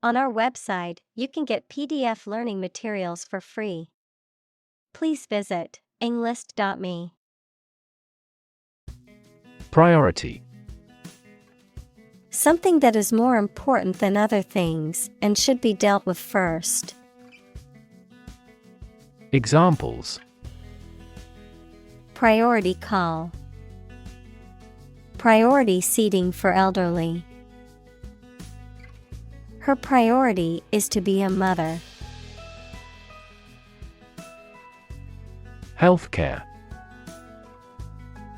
On our website, you can get PDF learning materials for free. Please visit englist.me. Priority. Something that is more important than other things and should be dealt with first. Examples: Priority call. Priority seating for elderly. Her priority is to be a mother. Healthcare.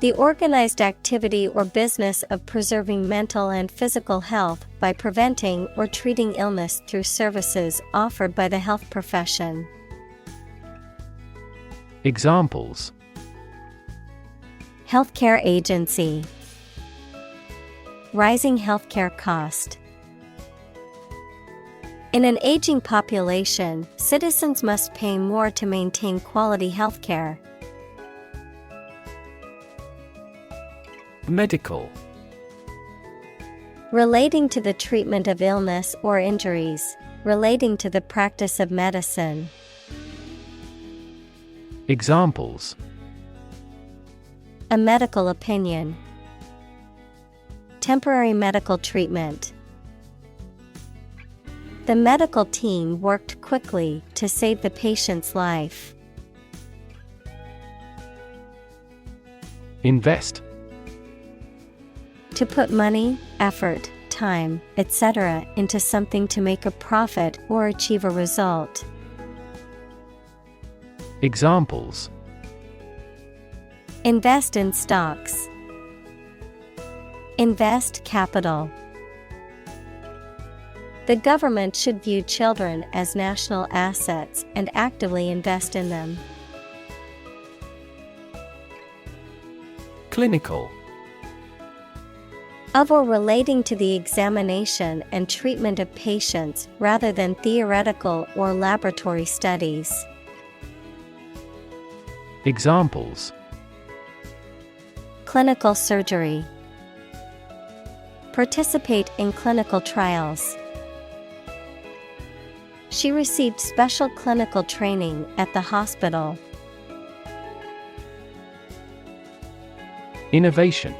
The organized activity or business of preserving mental and physical health by preventing or treating illness through services offered by the health profession. Examples: Healthcare agency. Rising healthcare cost. In an aging population, citizens must pay more to maintain quality healthcare. Medical. Relating to the treatment of illness or injuries, relating to the practice of medicine. Examples: A medical opinion. Temporary medical treatment. The medical team worked quickly to save the patient's life. Invest. To put money, effort, time, etc. into something to make a profit or achieve a result. Examples: Invest in stocks. Invest capital. The government should view children as national assets and actively invest in them. Clinical. Of or relating to the examination and treatment of patients rather than theoretical or laboratory studies. Examples: Clinical surgery. Participate in clinical trials. She received special clinical training at the hospital. Innovation.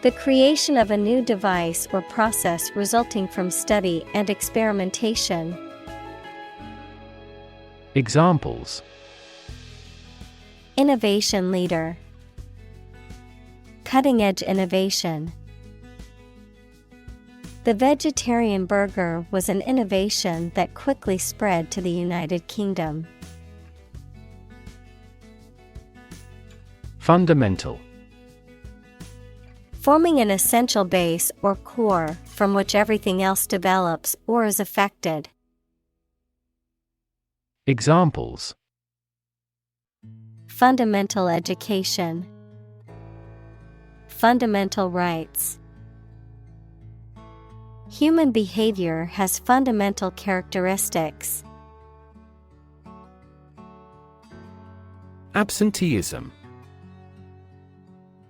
The creation of a new device or process resulting from study and experimentation. Examples: Innovation leader. Cutting-edge innovation. The vegetarian burger was an innovation that quickly spread to the United Kingdom. Fundamental. Forming an essential base or core from which everything else develops or is affected. Examples: Fundamental education. Fundamental rights. Human behavior has fundamental characteristics. Absenteeism.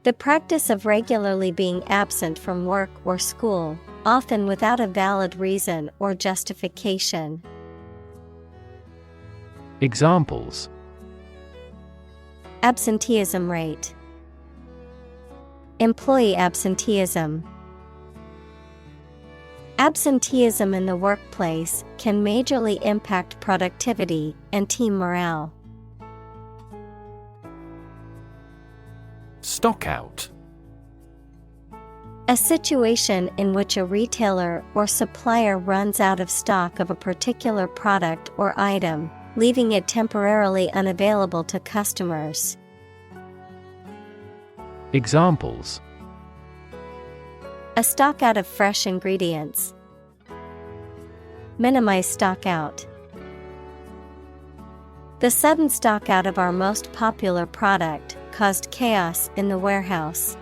The practice of regularly being absent from work or school, often without a valid reason or justification. Examples: Absenteeism rate. Employee absenteeism. Absenteeism in the workplace can majorly impact productivity and team morale. Stockout. A situation in which a retailer or supplier runs out of stock of a particular product or item, leaving it temporarily unavailable to customers. Examples: A stock out of fresh ingredients. Minimize stock out. The sudden stock out of our most popular product caused chaos in the warehouse.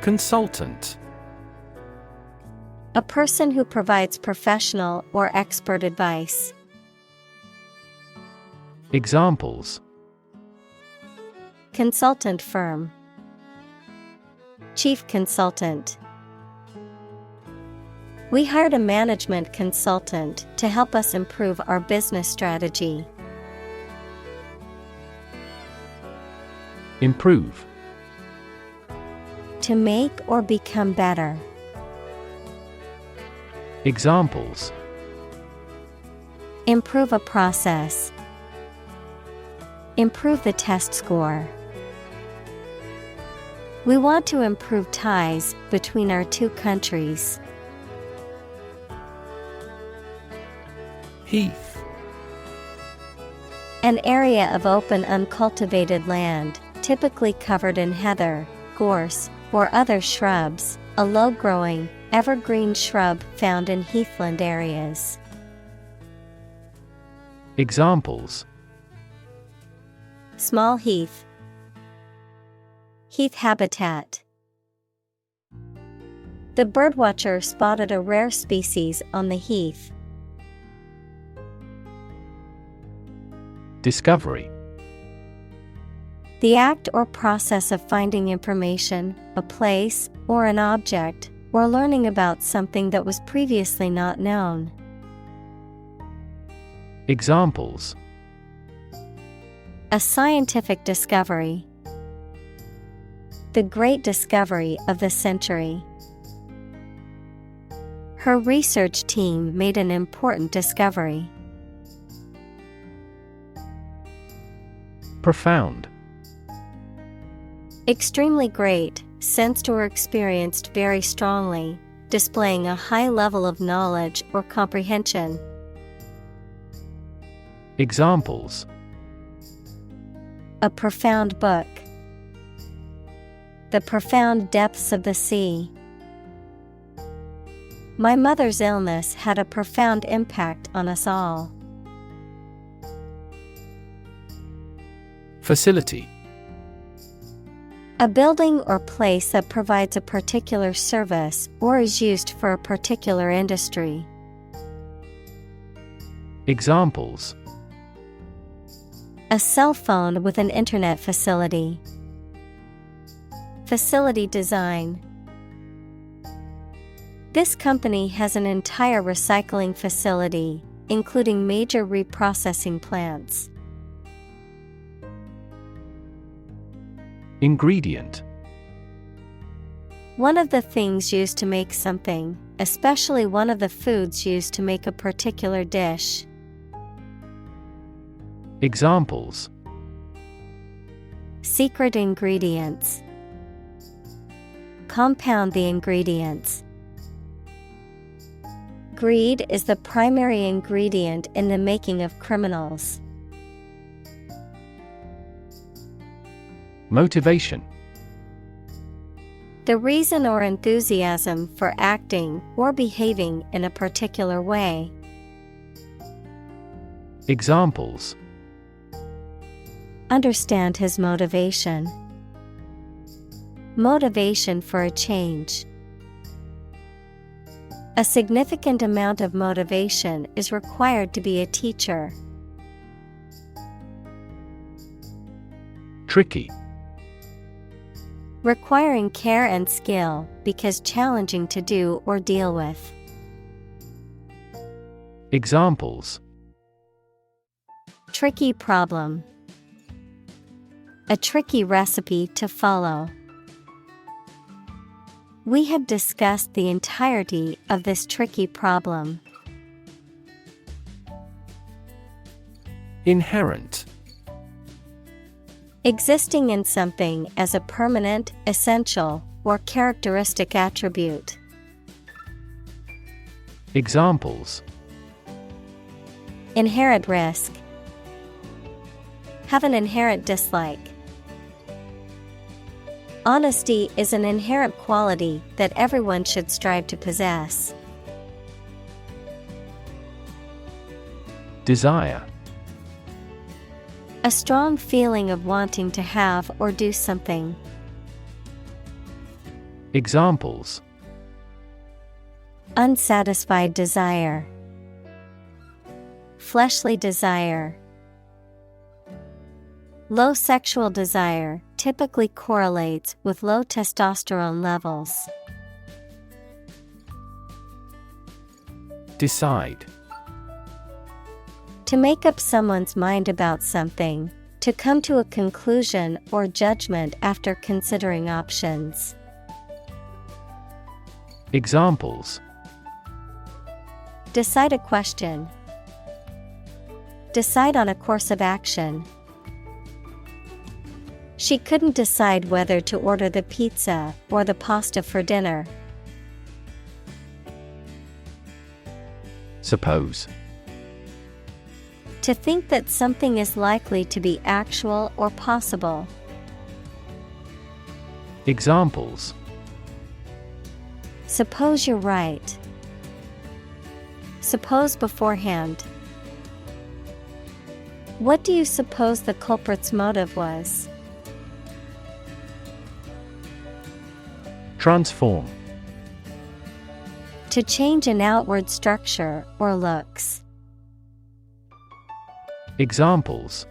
Consultant. A person who provides professional or expert advice. Examples: Consultant firm. Chief consultant. We hired a management consultant to help us improve our business strategy. Improve. To make or become better. Examples: Improve a process. Improve the test score. We want to improve ties between our two countries. Heath. An area of open uncultivated land, typically covered in heather, gorse, or other shrubs, a low-growing, evergreen shrub found in heathland areas. Examples: Small heath. Heath habitat. The birdwatcher spotted a rare species on the heath. Discovery. The act or process of finding information, a place, or an object, or learning about something that was previously not known. Examples: A scientific discovery. The great discovery of the century. Her research team made an important discovery. Profound. Extremely great, sensed or experienced very strongly, displaying a high level of knowledge or comprehension. Examples: A profound book. The profound depths of the sea. My mother's illness had a profound impact on us all. Facility. A building or place that provides a particular service or is used for a particular industry. Examples: A cell phone with an internet facility. Facility design. This company has an entire recycling facility, including major reprocessing plants. Ingredient. One of the things used to make something, especially one of the foods used to make a particular dish. Examples: Secret ingredients. Compound the ingredients. Greed is the primary ingredient in the making of criminals. Motivation. The reason or enthusiasm for acting or behaving in a particular way. Examples: Understand his motivation. Motivation for a change. A significant amount of motivation is required to be a teacher. Tricky. Requiring care and skill because challenging to do or deal with. Examples: Tricky problem. A tricky recipe to follow. We have discussed the entirety of this tricky problem. Inherent. Existing in something as a permanent, essential, or characteristic attribute. Examples: Inherent risk. Have an inherent dislike. Honesty is an inherent quality that everyone should strive to possess. Desire. A strong feeling of wanting to have or do something. Examples: Unsatisfied desire. Fleshly desire. Low sexual desire typically correlates with low testosterone levels. Decide. To make up someone's mind about something, to come to a conclusion or judgment after considering options. Examples: Decide a question. Decide on a course of action. She couldn't decide whether to order the pizza or the pasta for dinner. Suppose. To think that something is likely to be actual or possible. Examples: Suppose you're right. Suppose beforehand. What do you suppose the culprit's motive was? Transform. To change an outward structure or looks. Examples: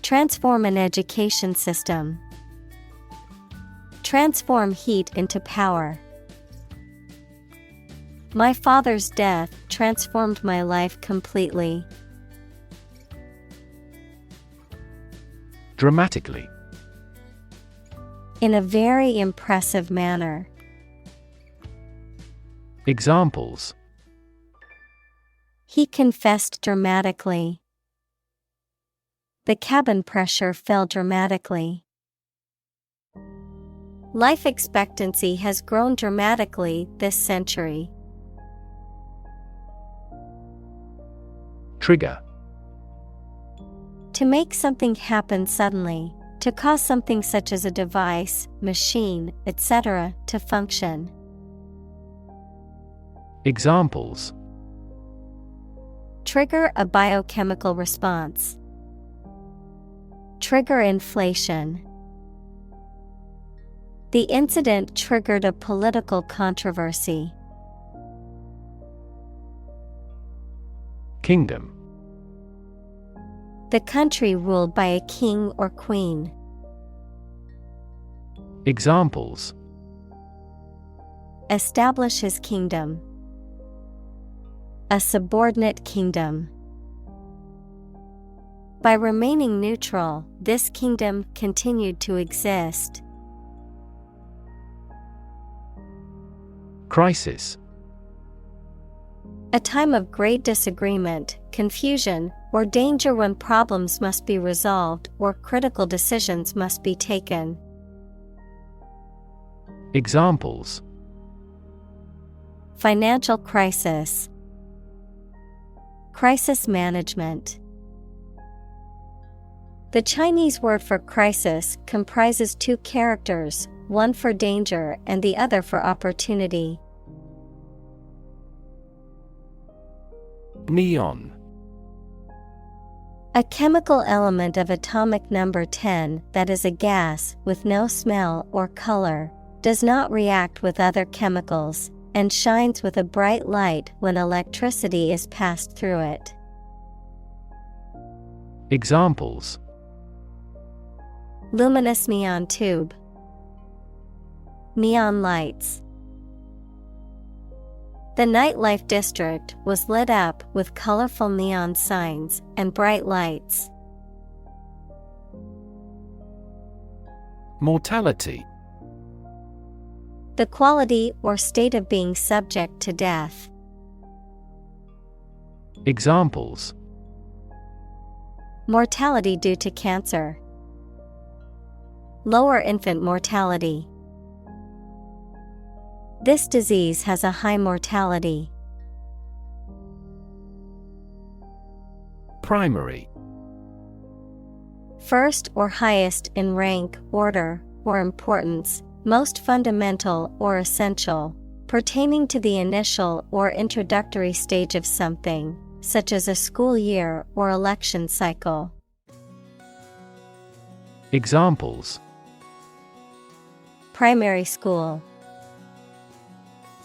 Transform an education system. Transform heat into power. My father's death transformed my life completely. Dramatically. In a very impressive manner. Examples: He confessed dramatically. The cabin pressure fell dramatically. Life expectancy has grown dramatically this century. Trigger. To make something happen suddenly, to cause something such as a device, machine, etc., to function. Examples: Trigger a biochemical response. Trigger inflation. The incident triggered a political controversy. Kingdom. The country ruled by a king or queen. Examples: Establish his kingdom. A subordinate kingdom. By remaining neutral, this kingdom continued to exist. Crisis. A time of great disagreement, confusion, or danger when problems must be resolved or critical decisions must be taken. Examples: Financial crisis. Crisis management. The Chinese word for crisis comprises two characters, one for danger and the other for opportunity. Neon. A chemical element of atomic number 10 that is a gas with no smell or color, does not react with other chemicals, and shines with a bright light when electricity is passed through it. Examples: Luminous neon tube. Neon lights. The nightlife district was lit up with colorful neon signs and bright lights. Mortality. The quality or state of being subject to death. Examples: Mortality due to cancer. Lower infant mortality. This disease has a high mortality. Primary. First or highest in rank, order, or importance, most fundamental or essential, pertaining to the initial or introductory stage of something, such as a school year or election cycle. Examples: Primary school.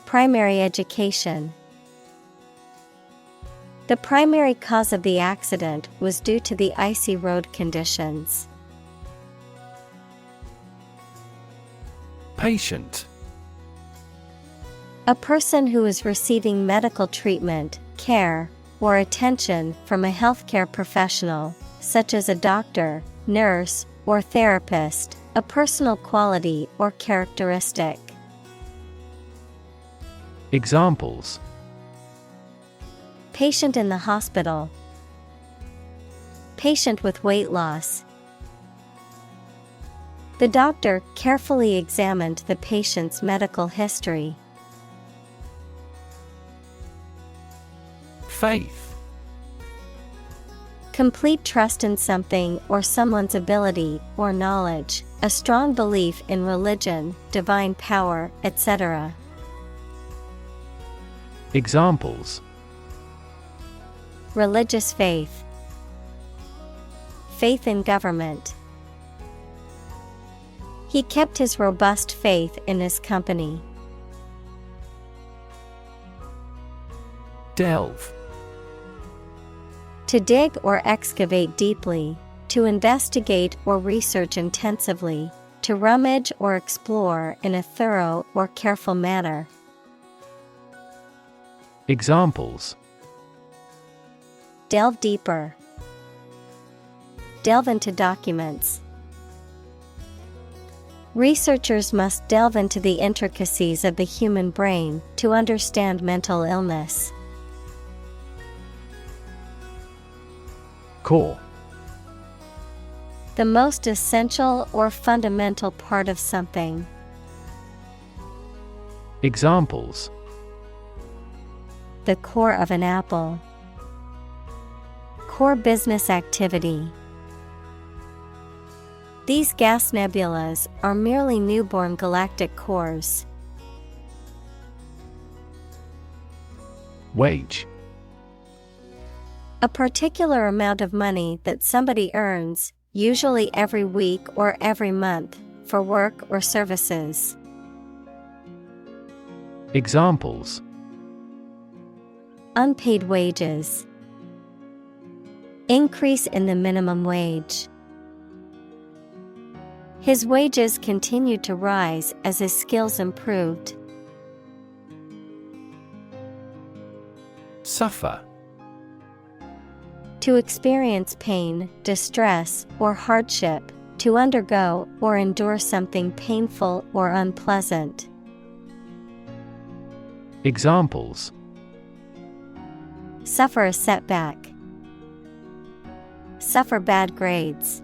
Primary education. The primary cause of the accident was due to the icy road conditions. Patient. A person who is receiving medical treatment, care, or attention from a healthcare professional, such as a doctor, nurse, or therapist, a personal quality or characteristic. Examples: Patient in the hospital. Patient with weight loss. The doctor carefully examined the patient's medical history. Faith. Complete trust in something or someone's ability or knowledge, a strong belief in religion, divine power, etc. Examples: Religious faith. Faith in government. He kept his robust faith in his company. Delve. To dig or excavate deeply, to investigate or research intensively, to rummage or explore in a thorough or careful manner. Examples: Delve deeper. Delve into documents. Researchers must delve into the intricacies of the human brain to understand mental illness. Core. The most essential or fundamental part of something. Examples: The core of an apple. Core business activity. These gas nebulas are merely newborn galactic cores. Wage. A particular amount of money that somebody earns, usually every week or every month, for work or services. Examples: Unpaid wages. Increase in the minimum wage. His wages continued to rise as his skills improved. Suffer. To experience pain, distress, or hardship, to undergo or endure something painful or unpleasant. Examples: Suffer a setback. Suffer bad grades.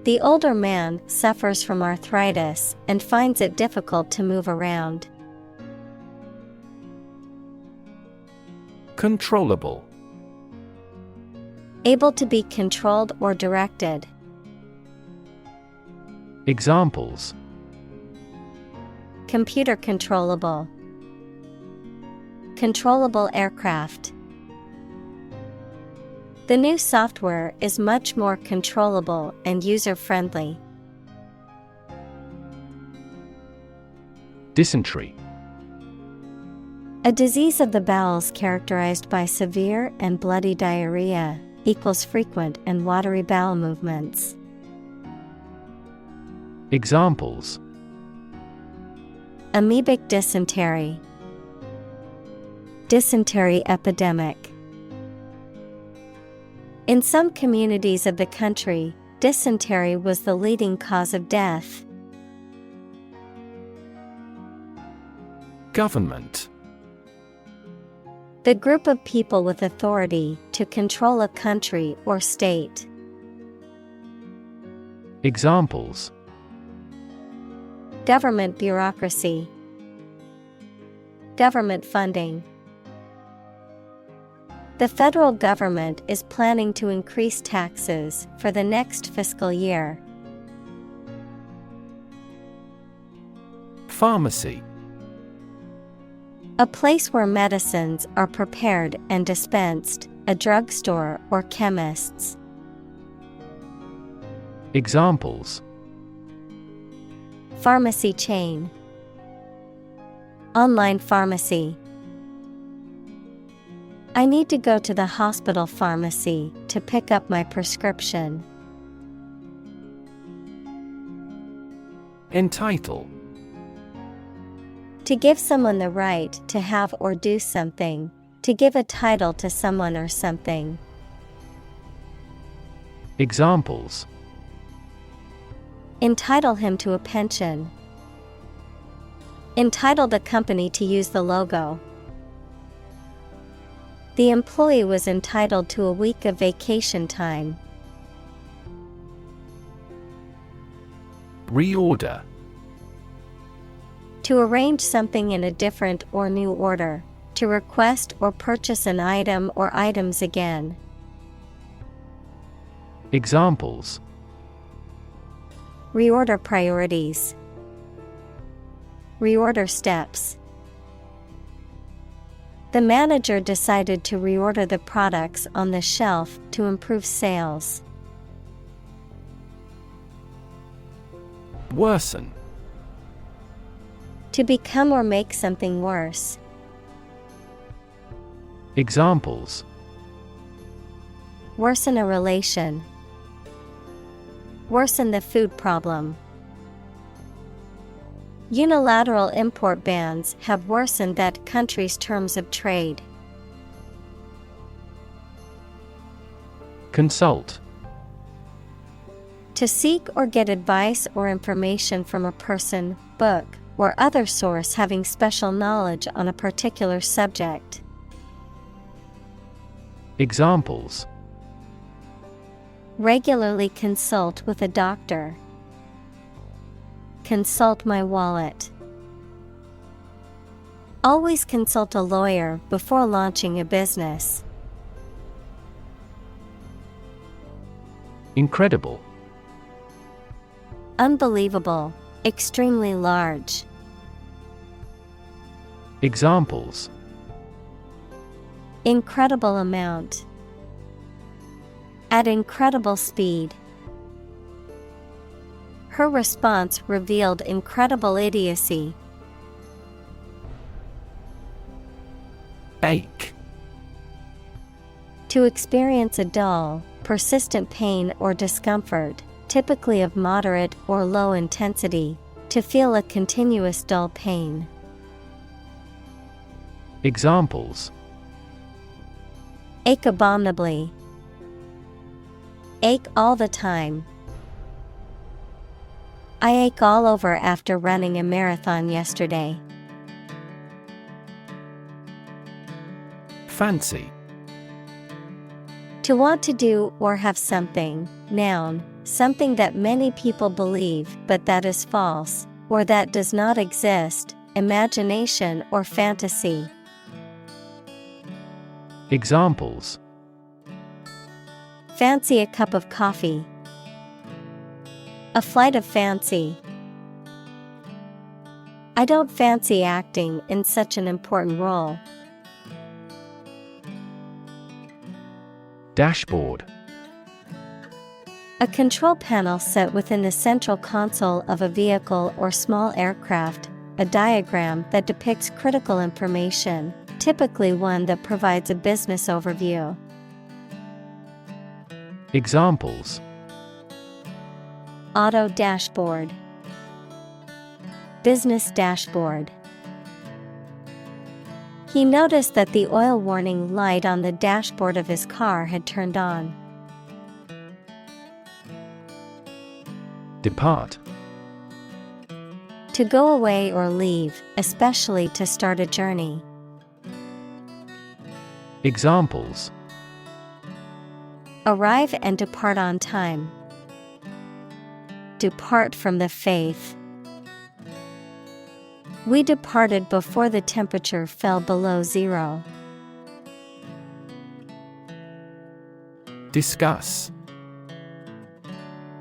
The older man suffers from arthritis and finds it difficult to move around. Controllable. Able to be controlled or directed. Examples: Computer controllable. Controllable aircraft. The new software is much more controllable and user-friendly. Dysentery. A disease of the bowels characterized by severe and bloody diarrhea, equals frequent and watery bowel movements. Examples: Amoebic dysentery. Dysentery epidemic. In some communities of the country, dysentery was the leading cause of death. Government. The group of people with authority to control a country or state. Examples: Government bureaucracy. Government funding. The federal government is planning to increase taxes for the next fiscal year. Pharmacy. A place where medicines are prepared and dispensed, a drugstore or chemist's. Examples: Pharmacy chain. Online pharmacy. I need to go to the hospital pharmacy to pick up my prescription. Entitle. To give someone the right to have or do something. To give a title to someone or something. Examples: Entitle him to a pension. Entitle the company to use the logo. The employee was entitled to a week of vacation time. Reorder. To arrange something in a different or new order. To request or purchase an item or items again. Examples: Reorder priorities. Reorder steps. The manager decided to reorder the products on the shelf to improve sales. Worsen. To become or make something worse. Examples: Worsen a relation. Worsen the food problem. Unilateral import bans have worsened that country's terms of trade. Consult. To seek or get advice or information from a person, book, or other source having special knowledge on a particular subject. Examples: Regularly consult with a doctor. Consult my wallet. Always consult a lawyer before launching a business. Incredible. Unbelievable, extremely large. Examples: Incredible amount. At incredible speed. Her response revealed incredible idiocy. Ache. To experience a dull, persistent pain or discomfort, typically of moderate or low intensity. To feel a continuous dull pain. Examples: Ache abominably. Ache all the time. I ache all over after running a marathon yesterday. Fancy. To want to do or have something, noun, something that many people believe but that is false, or that does not exist, imagination or fantasy. Examples: Fancy a cup of coffee. A flight of fancy. I don't fancy acting in such an important role. Dashboard. A control panel set within the central console of a vehicle or small aircraft, a diagram that depicts critical information, typically one that provides a business overview. Examples: Auto dashboard. Business dashboard. He noticed that the oil warning light on the dashboard of his car had turned on. Depart. To go away or leave, especially to start a journey. Examples: Arrive and depart on time. Depart from the faith. We departed before the temperature fell below zero. Discuss.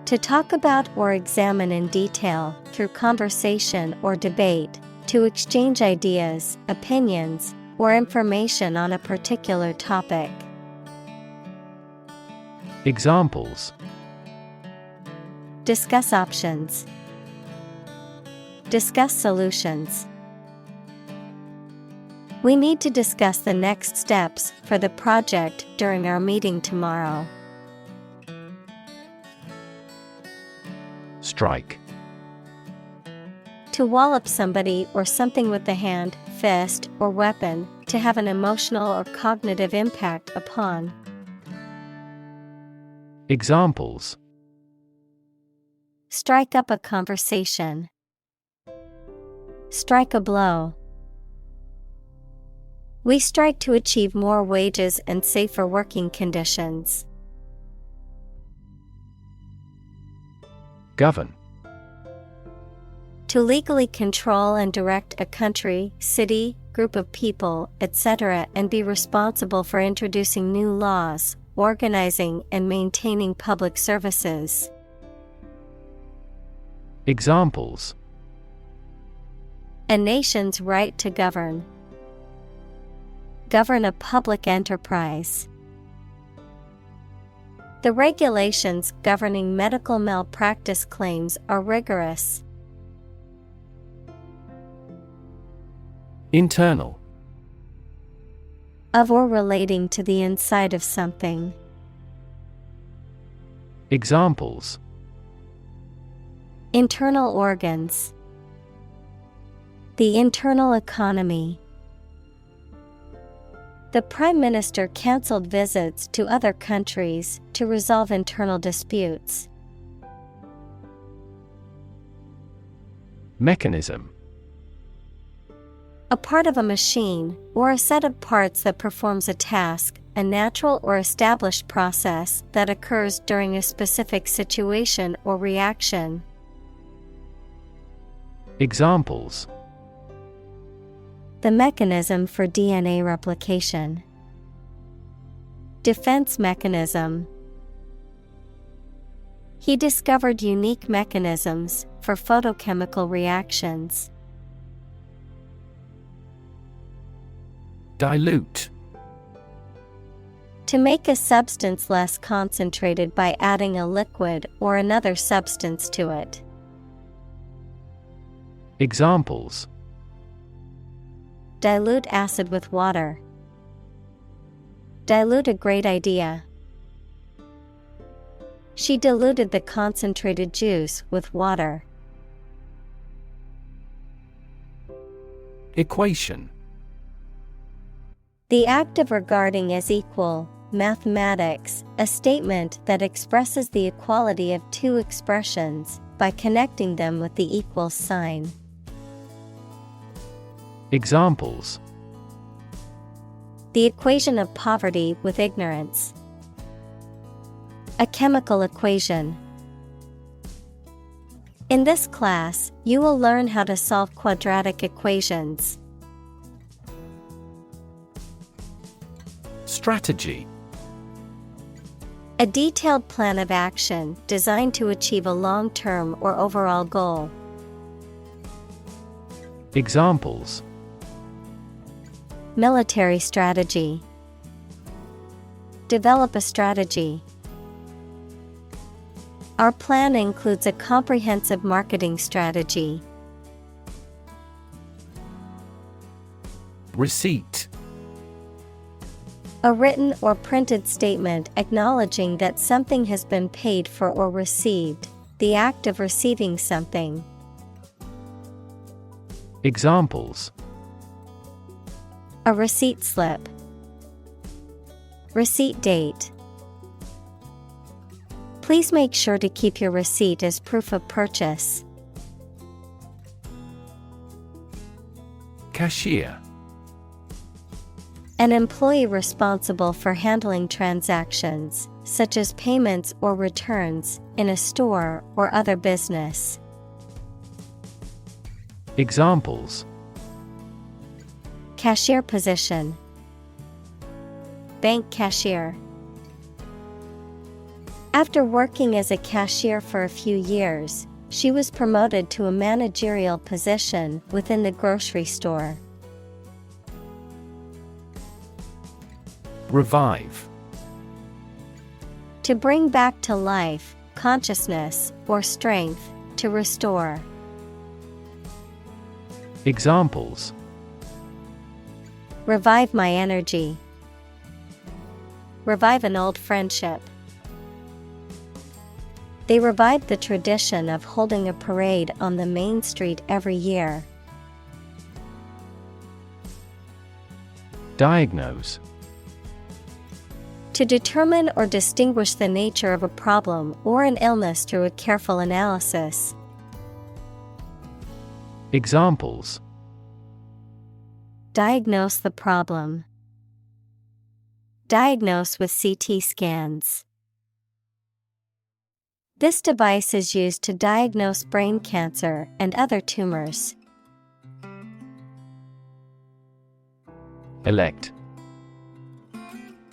To talk about or examine in detail, through conversation or debate, to exchange ideas, opinions, or information on a particular topic. Examples: Discuss options. Discuss solutions. We need to discuss the next steps for the project during our meeting tomorrow. Strike. To wallop somebody or something with the hand, fist, or weapon, to have an emotional or cognitive impact upon. Examples: Strike up a conversation. Strike a blow. We strike to achieve more wages and safer working conditions. Govern. To legally control and direct a country, city, group of people, etc., and be responsible for introducing new laws, organizing and maintaining public services. Examples: A nation's right to govern. Govern a public enterprise. The regulations governing medical malpractice claims are rigorous. Internal. Of or relating to the inside of something. Examples: Internal organs. The internal economy. The Prime Minister cancelled visits to other countries to resolve internal disputes. Mechanism. A part of a machine, or a set of parts that performs a task, a natural or established process that occurs during a specific situation or reaction. Examples: The mechanism for DNA replication. Defense mechanism. He discovered unique mechanisms for photochemical reactions. Dilute. To make a substance less concentrated by adding a liquid or another substance to it. Examples: Dilute acid with water. Dilute a great idea. She diluted the concentrated juice with water. Equation. The act of regarding as equal, mathematics, a statement that expresses the equality of two expressions by connecting them with the equal sign. Examples: The equation of poverty with ignorance. A chemical equation. In this class, you will learn how to solve quadratic equations. Strategy. A detailed plan of action designed to achieve a long-term or overall goal. Examples: Military strategy. Develop a strategy. Our plan includes a comprehensive marketing strategy. Receipt. A written or printed statement acknowledging that something has been paid for or received, the act of receiving something. Examples: A receipt slip. Receipt date. Please make sure to keep your receipt as proof of purchase. Cashier. An employee responsible for handling transactions, such as payments or returns, in a store or other business. Examples: Cashier position. Bank cashier. After working as a cashier for a few years, she was promoted to a managerial position within the grocery store. Revive. To bring back to life, consciousness, or strength, to restore. Examples: Revive my energy. Revive an old friendship. They revived the tradition of holding a parade on the main street every year. Diagnose. To determine or distinguish the nature of a problem or an illness through a careful analysis. Examples. Diagnose the problem. Diagnose with CT scans. This device is used to diagnose brain cancer and other tumors. Elect.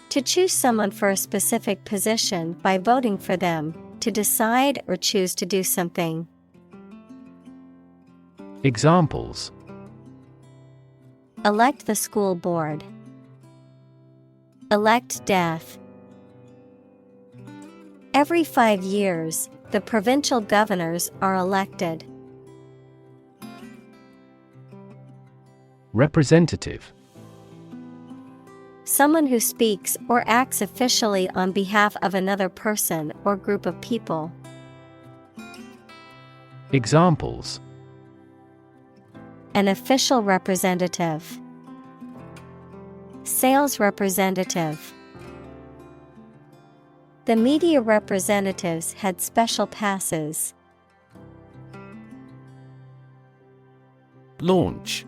To choose someone for a specific position by voting for them, to decide or choose to do something. Examples. Elect the school board. Elect death. Every 5 years, the provincial governors are elected. Representative. Someone who speaks or acts officially on behalf of another person or group of people. Examples. An official representative. Sales representative. The media representatives had special passes. Launch.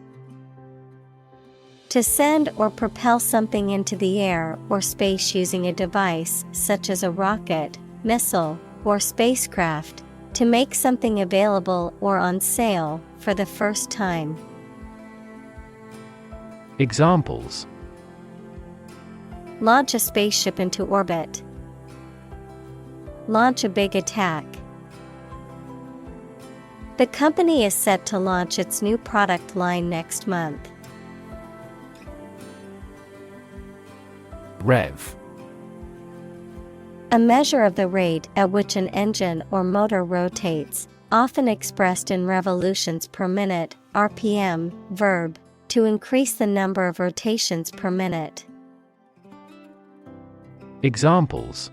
To send or propel something into the air or space using a device such as a rocket, missile, or spacecraft, to make something available or on sale for the first time. Examples. Launch a spaceship into orbit. Launch a big attack. The company is set to launch its new product line next month. Rev. A measure of the rate at which an engine or motor rotates, often expressed in revolutions per minute, RPM, verb, to increase the number of rotations per minute. Examples.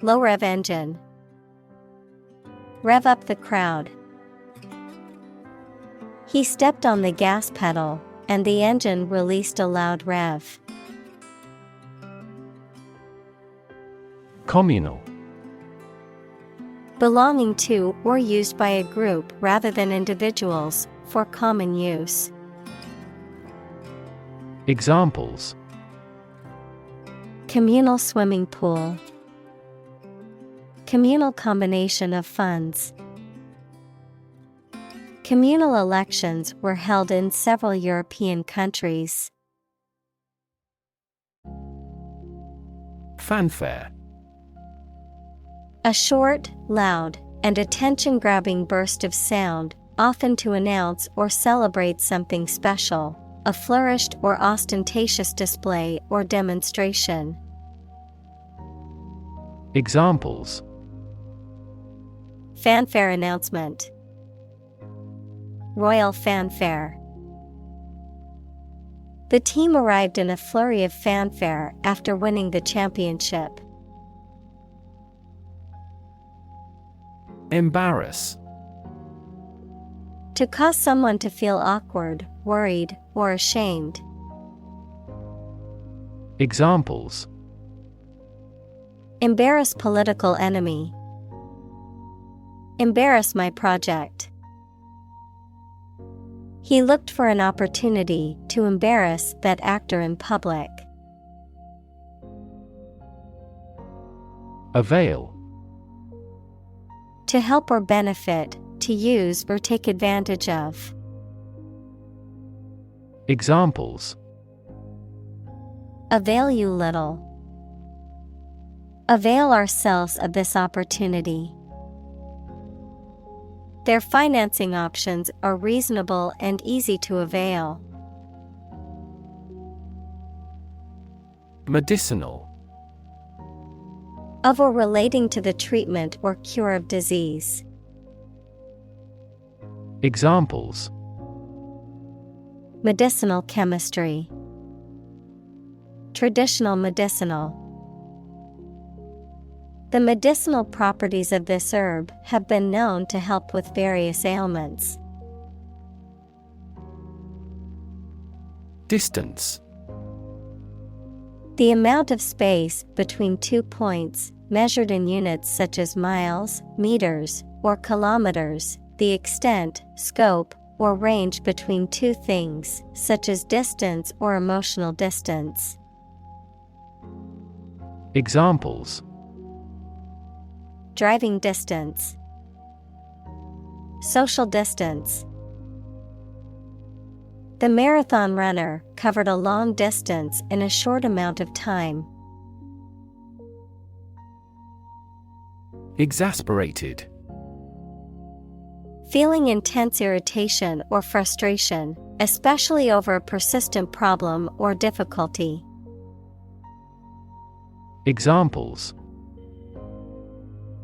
Low rev engine. Rev up the crowd. He stepped on the gas pedal, and the engine released a loud rev. Communal. Belonging to or used by a group rather than individuals, for common use. Examples. Communal swimming pool. Communal combination of funds. Communal elections were held in several European countries. Fanfare. A short, loud, and attention-grabbing burst of sound, often to announce or celebrate something special, a flourished or ostentatious display or demonstration. Examples. Fanfare announcement. Royal fanfare. The team arrived in a flurry of fanfare after winning the championship. Embarrass. To cause someone to feel awkward, worried, or ashamed. Examples. Embarrass political enemy. Embarrass my project. He looked for an opportunity to embarrass that actor in public. Avail. To help or benefit, to use or take advantage of. Examples. Avail you little. Avail ourselves of this opportunity. Their financing options are reasonable and easy to avail. Medicinal. Of or relating to the treatment or cure of disease. Examples. Medicinal chemistry. Traditional medicinal. The medicinal properties of this herb have been known to help with various ailments. Distance. The amount of space between 2 points, measured in units such as miles, meters, or kilometers, the extent, scope, or range between two things, such as distance or emotional distance. Examples: Driving distance, social distance. The marathon runner covered a long distance in a short amount of time. Exasperated. Feeling intense irritation or frustration, especially over a persistent problem or difficulty. Examples: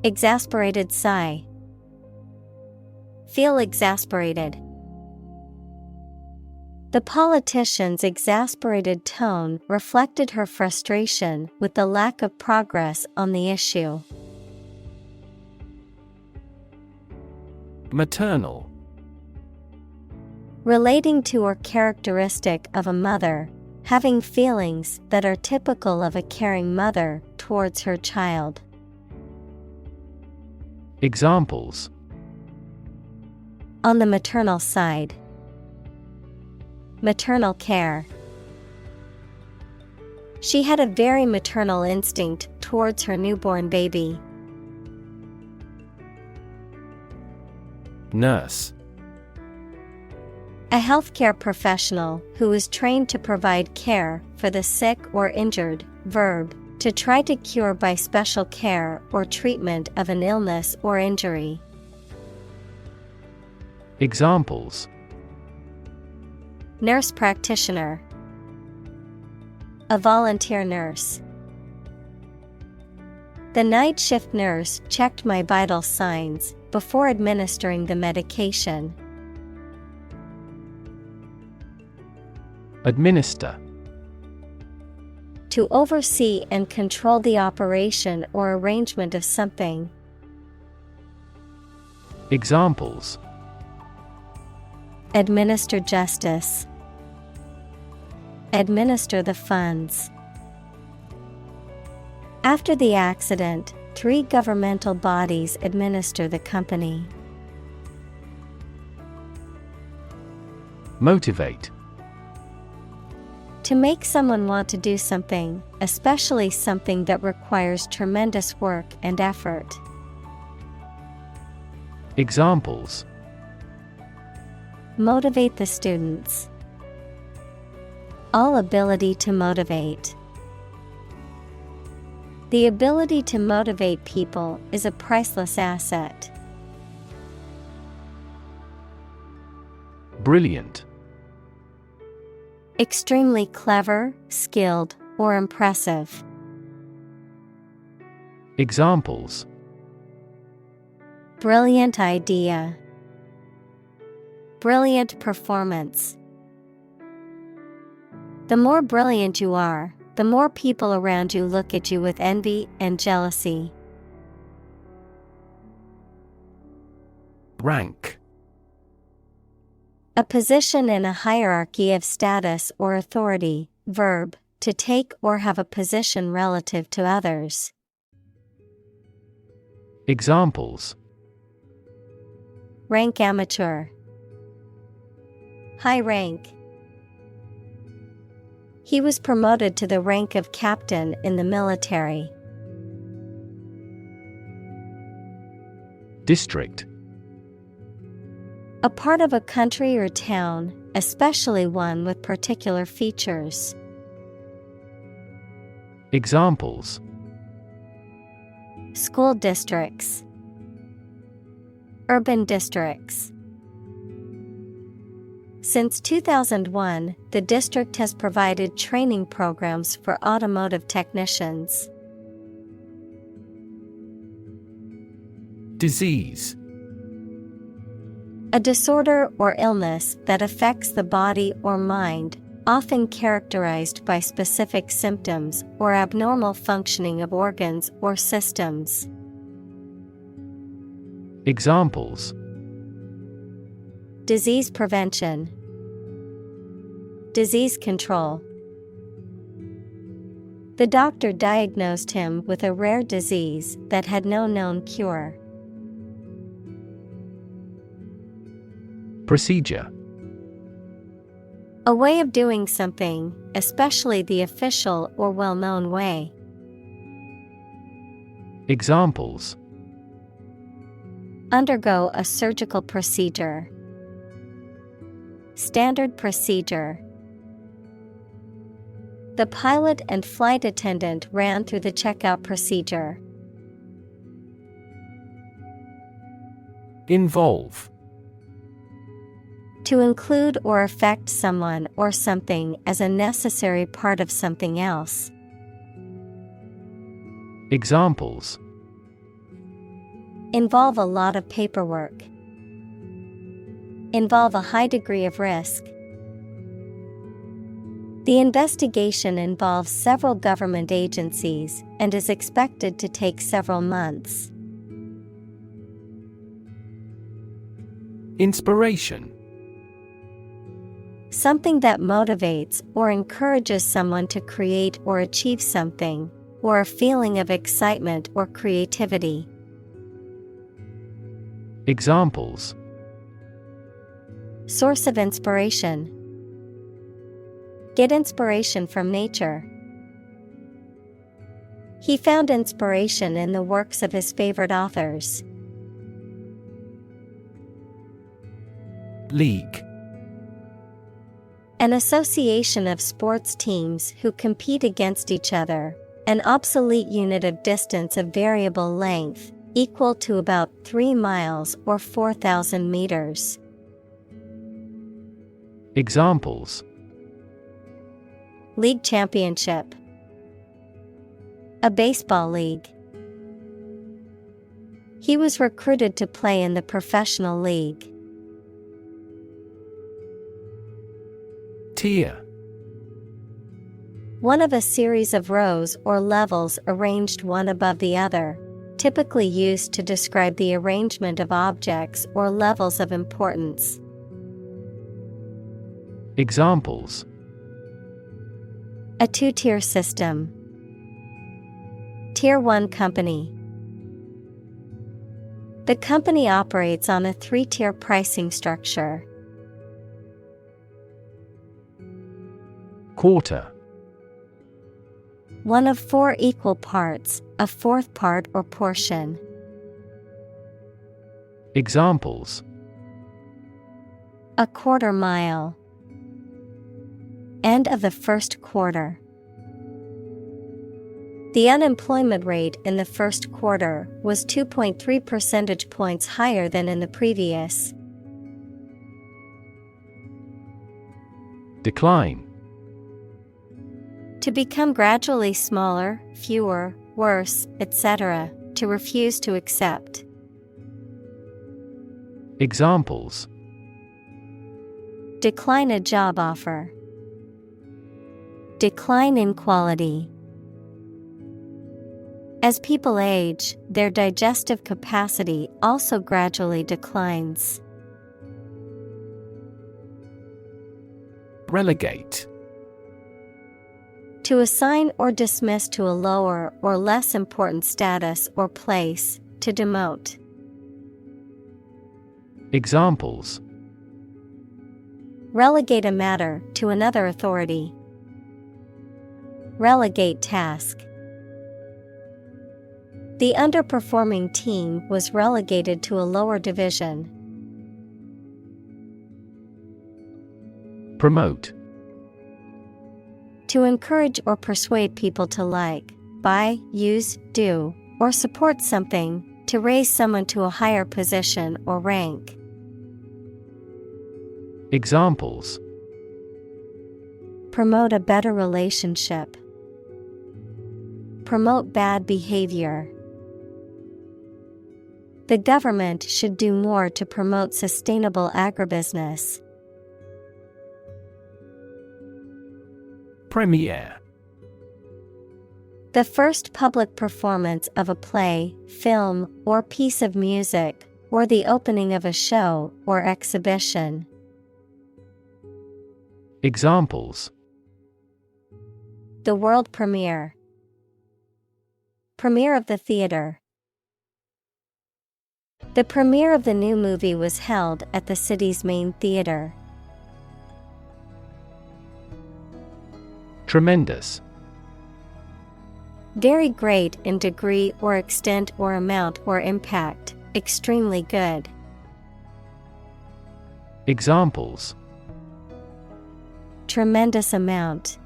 Exasperated sigh. Feel exasperated. The politician's exasperated tone reflected her frustration with the lack of progress on the issue. Maternal. Relating to or characteristic of a mother, having feelings that are typical of a caring mother towards her child. Examples: On the maternal side. Maternal care. She had a very maternal instinct towards her newborn baby. Nurse. A healthcare professional who is trained to provide care for the sick or injured. Verb, to try to cure by special care or treatment of an illness or injury. Examples: Nurse practitioner. A volunteer nurse. The night shift nurse checked my vital signs before administering the medication. Administer. To oversee and control the operation or arrangement of something. Examples: Administer justice. Administer the funds. After the accident, 3 governmental bodies administer the company. Motivate. To make someone want to do something, especially something that requires tremendous work and effort. Examples: Motivate the students. All ability to motivate. The ability to motivate people is a priceless asset. Brilliant. Extremely clever, skilled, or impressive. Examples: Brilliant idea. Brilliant performance. The more brilliant you are, the more people around you look at you with envy and jealousy. Rank. A position in a hierarchy of status or authority. Verb, to take or have a position relative to others. Examples: Rank amateur. High rank. He was promoted to the rank of captain in the military. District. A part of a country or town, especially one with particular features. Examples: School districts. Urban districts. Since 2001, the district has provided training programs for automotive technicians. Disease. A disorder or illness that affects the body or mind, often characterized by specific symptoms or abnormal functioning of organs or systems. Examples: Disease prevention, disease control. The doctor diagnosed him with a rare disease that had no known cure. Procedure: A way of doing something, especially the official or well-known way. Examples: Undergo a surgical procedure. Standard procedure. The pilot and flight attendant ran through the checkout procedure. Involve: To include or affect someone or something as a necessary part of something else. Examples: Involve a lot of paperwork. Involve a high degree of risk. The investigation involves several government agencies and is expected to take several months. Inspiration: Something that motivates or encourages someone to create or achieve something, or a feeling of excitement or creativity. Examples: Source of inspiration. Get inspiration from nature. He found inspiration in the works of his favorite authors. League: An association of sports teams who compete against each other, an obsolete unit of distance of variable length, equal to about 3 miles or 4,000 meters. Examples: League championship. A baseball league. He was recruited to play in the professional league. Tier: One of a series of rows or levels arranged one above the other, typically used to describe the arrangement of objects or levels of importance. Examples: A 2-tier system. Tier 1 company. The company operates on a 3-tier pricing structure. Quarter: One of 4 equal parts, a fourth part or portion. Examples: A quarter mile. End of the first quarter. The unemployment rate in the first quarter was 2.3 percentage points higher than in the previous. Decline: To become gradually smaller, fewer, worse, etc., to refuse to accept. Examples: Decline a job offer. Decline in quality. As people age, their digestive capacity also gradually declines. Relegate: To assign or dismiss to a lower or less important status or place, to demote. Examples: Relegate a matter to another authority. Relegate task. The underperforming team was relegated to a lower division. Promote: To encourage or persuade people to like, buy, use, do, or support something, to raise someone to a higher position or rank. Examples: Promote a better relationship. Promote bad behavior. The government should do more to promote sustainable agribusiness. Premiere. The first public performance of a play, film, or piece of music, or the opening of a show or exhibition. Examples: The world premiere. Premiere of the theater. The premiere of the new movie was held at the city's main theater. Tremendous. Very great in degree or extent or amount or impact, extremely good. Examples: Tremendous amount.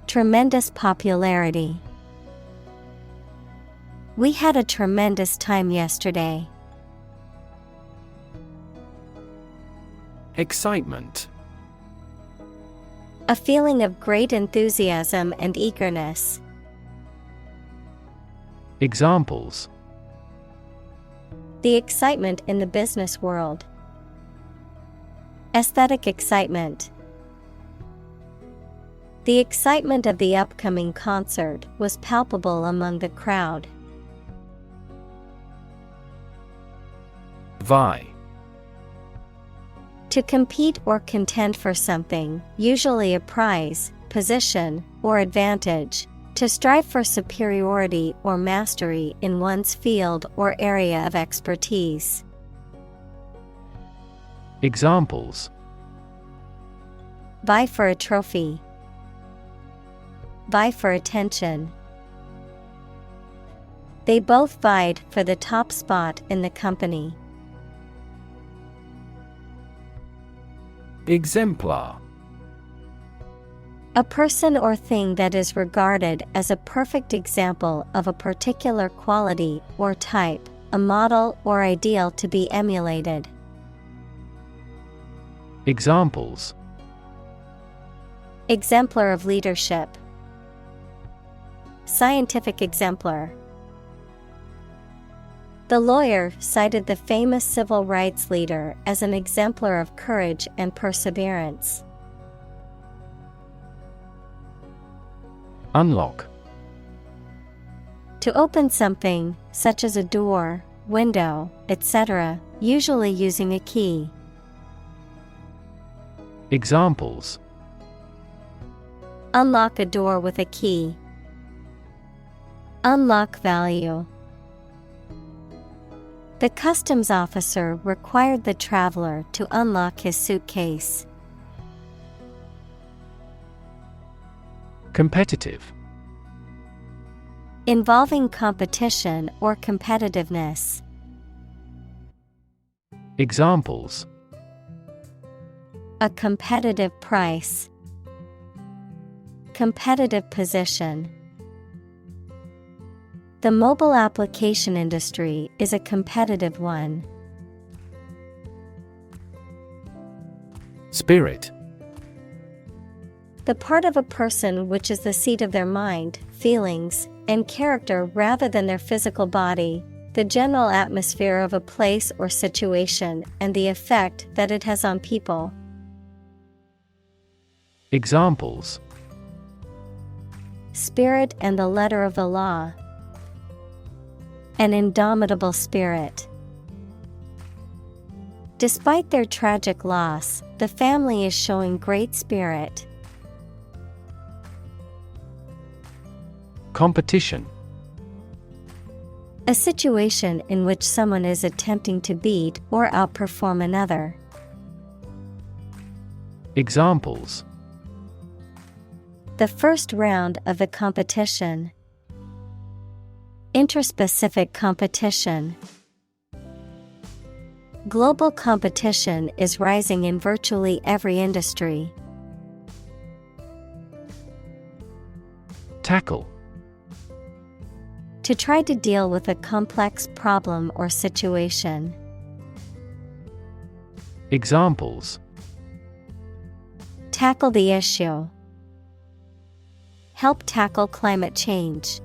Tremendous popularity. We had a tremendous time yesterday. Excitement. A feeling of great enthusiasm and eagerness. Examples: The excitement in the business world. Aesthetic excitement. The excitement of the upcoming concert was palpable among the crowd. Vie. To compete or contend for something, usually a prize, position, or advantage. To strive for superiority or mastery in one's field or area of expertise. Examples: Vie for a trophy. Vie for attention. They both vied for the top spot in the company. Exemplar. A person or thing that is regarded as a perfect example of a particular quality or type, a model or ideal to be emulated. Examples: Exemplar of leadership. Scientific exemplar. The lawyer cited the famous civil rights leader as an exemplar of courage and perseverance. Unlock. To open something, such as a door, window, etc., usually using a key. Examples: Unlock a door with a key. Unlock value. The customs officer required the traveler to unlock his suitcase. Competitive. Involving competition or competitiveness. Examples: A competitive price. Competitive position. The mobile application industry is a competitive one. Spirit. The part of a person which is the seat of their mind, feelings, and character rather than their physical body, the general atmosphere of a place or situation, and the effect that it has on people. Examples: Spirit and the letter of the law. An indomitable spirit. Despite their tragic loss, the family is showing great spirit. Competition. A situation in which someone is attempting to beat or outperform another. Examples: The first round of the competition. Interspecific competition. Global competition is rising in virtually every industry. Tackle. To try to deal with a complex problem or situation. Examples: Tackle the issue. Help tackle climate change.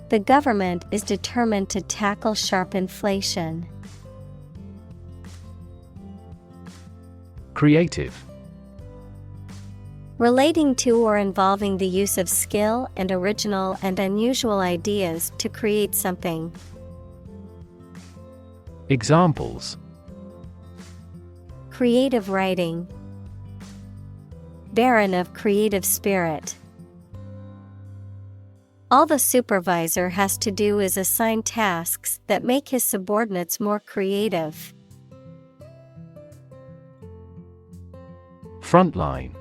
The government is determined to tackle sharp inflation. Creative. Relating to or involving the use of skill and original and unusual ideas to create something. Examples: Creative writing. Barren of creative spirit. All the supervisor has to do is assign tasks that make his subordinates more creative. Frontline.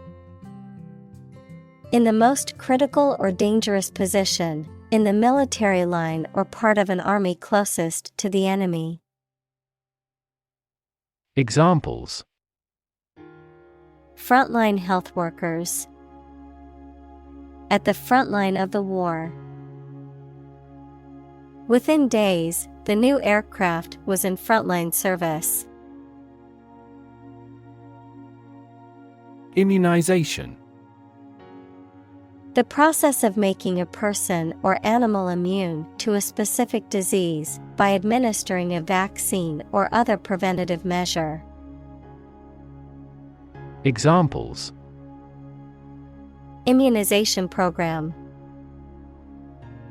In the most critical or dangerous position, in the military line or part of an army closest to the enemy. Examples: Frontline health workers. At the front line of the war. Within days, the new aircraft was in frontline service. Immunization. The process of making a person or animal immune to a specific disease by administering a vaccine or other preventative measure. Examples: Immunization program.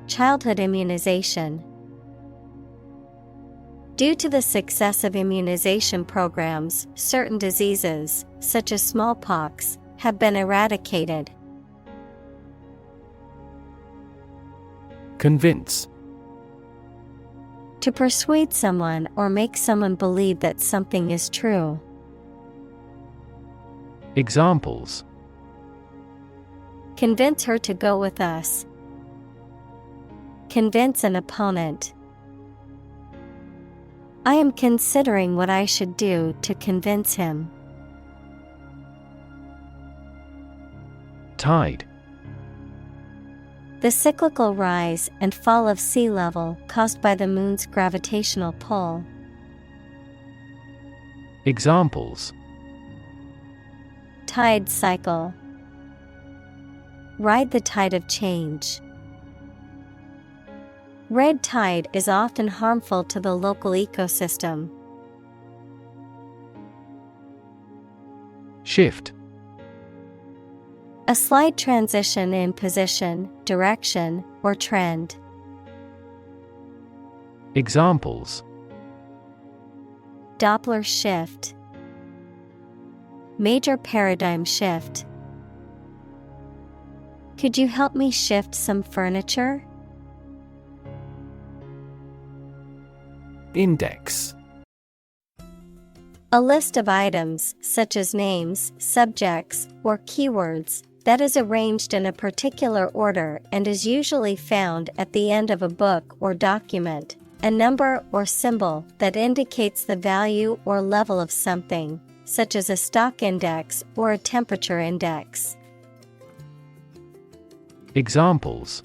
Childhood immunization. Due to the success of immunization programs, certain diseases, such as smallpox, have been eradicated. Convince. To persuade someone or make someone believe that something is true. Examples: Convince her to go with us. Convince an opponent. I am considering what I should do to convince him. Tide. The cyclical rise and fall of sea level caused by the moon's gravitational pull. Examples: Tide cycle. Ride the tide of change. Red tide is often harmful to the local ecosystem. Shift. A slight transition in position, direction, or trend. Examples: Doppler shift. Major paradigm shift. Could you help me shift some furniture? Index. A list of items, such as names, subjects, or keywords, that is arranged in a particular order and is usually found at the end of a book or document. A number or symbol that indicates the value or level of something, such as a stock index or a temperature index. Examples: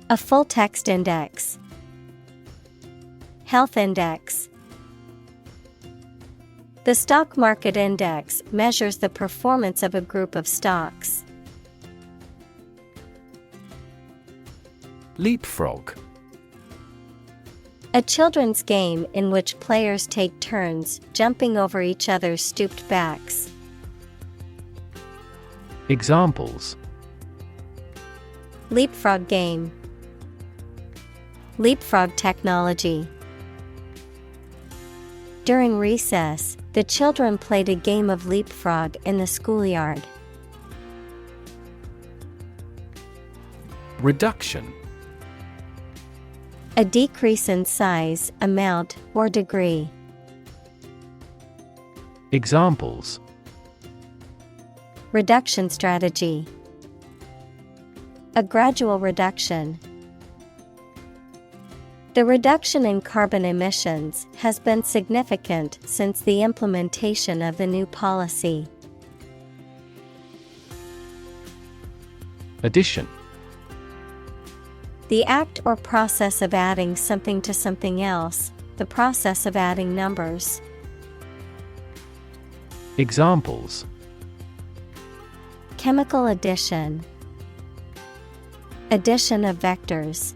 A full text index. Health index. The stock market index measures the performance of a group of stocks. Leapfrog. A children's game in which players take turns jumping over each other's stooped backs. Examples: Leapfrog game. Leapfrog technology. During recess, the children played a game of leapfrog in the schoolyard. Reduction. A decrease in size, amount, or degree. Examples: Reduction strategy. A gradual reduction. The reduction in carbon emissions has been significant since the implementation of the new policy. Addition. The act or process of adding something to something else, the process of adding numbers. Examples: Chemical addition. Addition of vectors.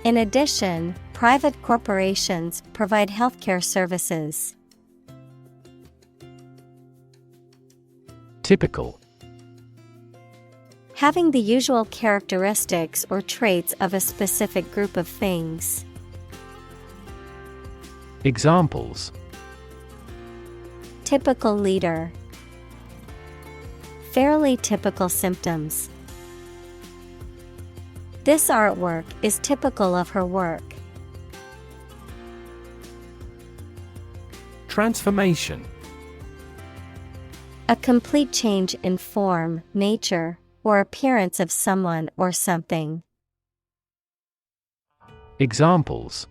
In addition, private corporations provide healthcare services. Typical. Having the usual characteristics or traits of a specific group of things. Examples: Typical leader. Fairly typical symptoms. This artwork is typical of her work. Transformation. A complete change in form, nature, or appearance of someone or something. Examples: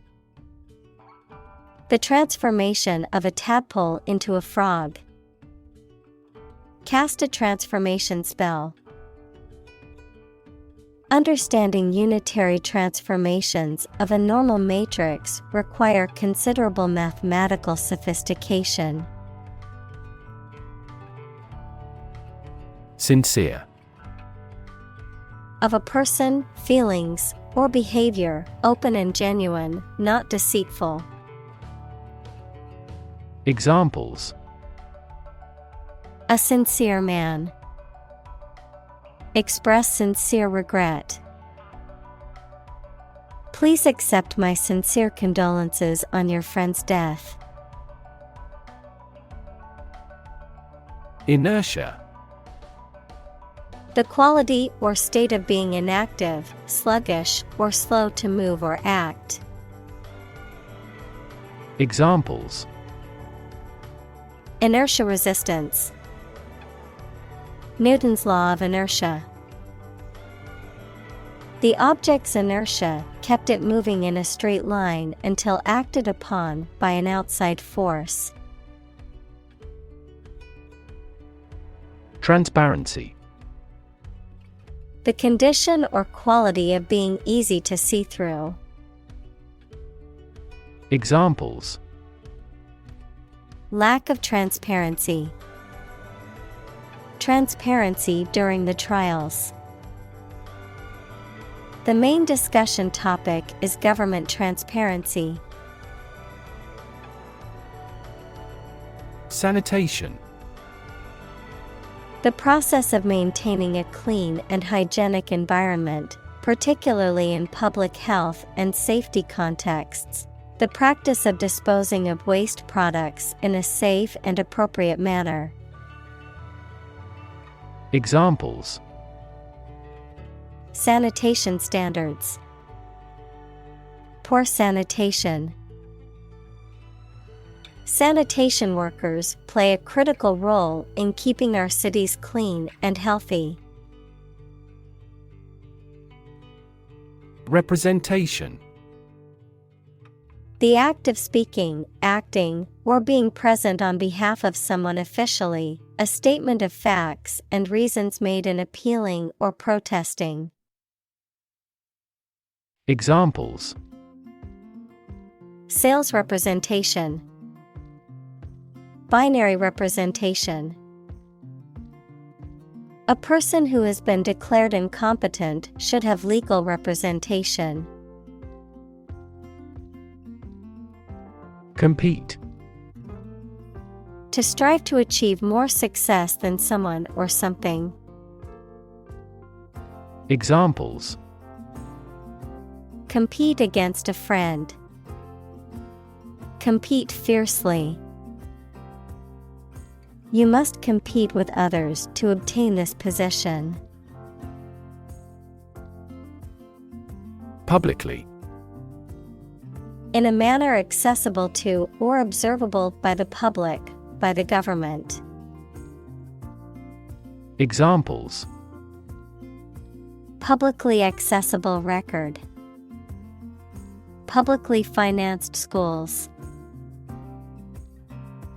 The transformation of a tadpole into a frog. Cast a transformation spell. Understanding unitary transformations of a normal matrix require considerable mathematical sophistication. Sincere. Of a person, feelings, or behavior, open and genuine, not deceitful. Examples: A sincere man. Express sincere regret. Please accept my sincere condolences on your friend's death. Inertia. The quality or state of being inactive, sluggish, or slow to move or act. Examples: Inertia resistance. Newton's law of inertia. The object's inertia kept it moving in a straight line until acted upon by an outside force. Transparency. The condition or quality of being easy to see through. Examples: Lack of transparency. Transparency during the trials. The main discussion topic is government transparency. Sanitation. The process of maintaining a clean and hygienic environment, particularly in public health and safety contexts. The practice of disposing of waste products in a safe and appropriate manner. Examples: Sanitation standards. Poor sanitation. Sanitation workers play a critical role in keeping our cities clean and healthy. Representation. The act of speaking, acting, or being present on behalf of someone officially, a statement of facts and reasons made in appealing or protesting. Examples: Sales representation. Binary representation. A person who has been declared incompetent should have legal representation. Compete. To strive to achieve more success than someone or something. Examples: Compete against a friend. Compete fiercely. You must compete with others to obtain this position. Publicly. In a manner accessible to or observable by the public, by the government. Examples: Publicly accessible record. Publicly financed schools.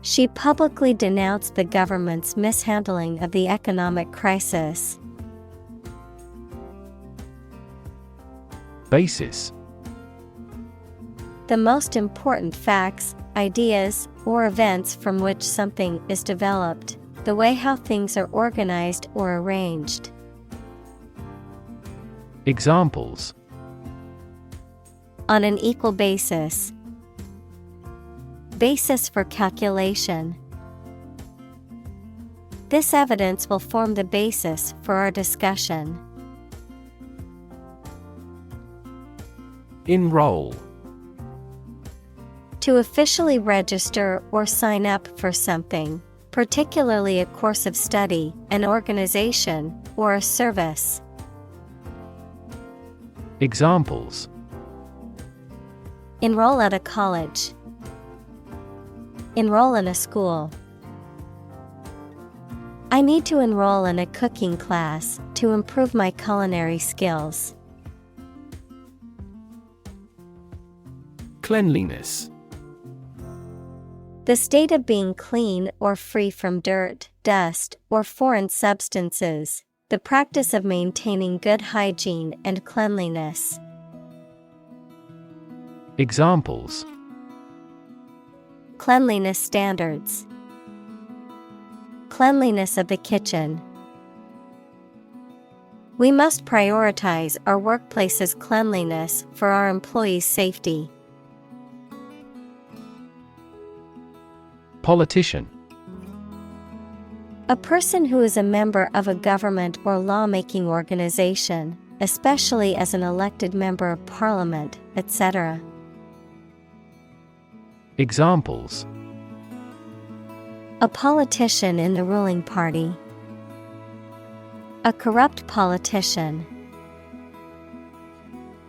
She publicly denounced the government's mishandling of the economic crisis. Basis. The most important facts, ideas, or events from which something is developed, the way how things are organized or arranged. Examples: On an equal basis. Basis for calculation. This evidence will form the basis for our discussion. Enroll. To officially register or sign up for something, particularly a course of study, an organization, or a service. Examples: Enroll at a college. Enroll in a school. I need to enroll in a cooking class to improve my culinary skills. Cleanliness. The state of being clean or free from dirt, dust, or foreign substances. The practice of maintaining good hygiene and cleanliness. Examples: Cleanliness standards. Cleanliness of the kitchen. We must prioritize our workplace's cleanliness for our employees' safety. Politician. A person who is a member of a government or lawmaking organization, especially as an elected member of parliament, etc. Examples: A politician in the ruling party. A corrupt politician.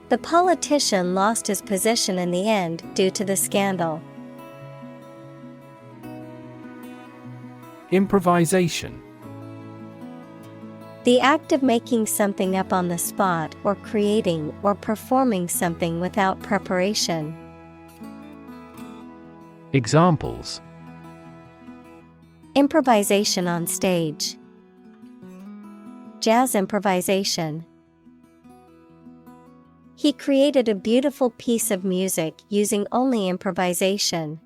The politician lost his position in the end due to the scandal. Improvisation. The act of making something up on the spot or creating or performing something without preparation. Examples: Improvisation on stage. Jazz improvisation. He created a beautiful piece of music using only improvisation.